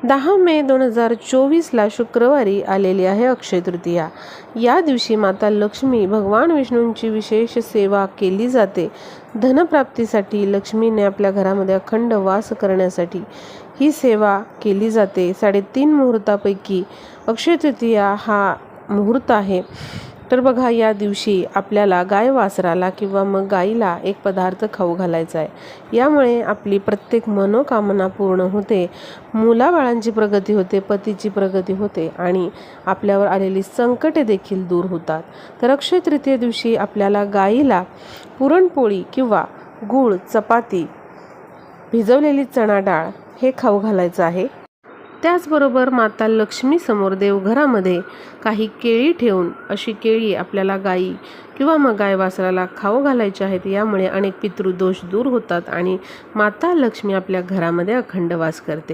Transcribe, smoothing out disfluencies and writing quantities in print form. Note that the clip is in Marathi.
10 मे 2024ला शुक्रवारी आलेली आहे अक्षय तृतीया। या दिवशी माता लक्ष्मी भगवान विष्णूंची विशेष सेवा केली जाते। धनप्राप्तीसाठी लक्ष्मीने आपल्या घरामध्ये अखंड वास करण्यासाठी ही सेवा केली जाते। 3.5 मुहूर्तापैकी अक्षय तृतीया हा मुहूर्त आहे। तर बघा, या दिवशी आपल्याला गाय वासराला किंवा मग गाईला एक पदार्थ खाऊ घालायचा आहे। यामुळे आपली प्रत्येक मनोकामना पूर्ण होते, मुलाबाळांची प्रगती होते, पतीची प्रगती होते आणि आपल्यावर आलेली संकटे देखील दूर होतात। तर अक्षय तृतीया दिवशी आपल्याला गाईला पुरणपोळी किंवा गूळ, चपाती, भिजवलेली चणा डाळ हे खाऊ घालायचं आहे। त्याचबरोबर माता लक्ष्मी समोर देवघरामध्ये काही केळी ठेवून अशी केळी आपल्याला गाई किंवा मग गाय वासराला खाऊ घालायची आहेत। यामुळे अनेक पितृदोष दूर होतात आणि माता लक्ष्मी आपल्या घरामध्ये अखंड वास करते।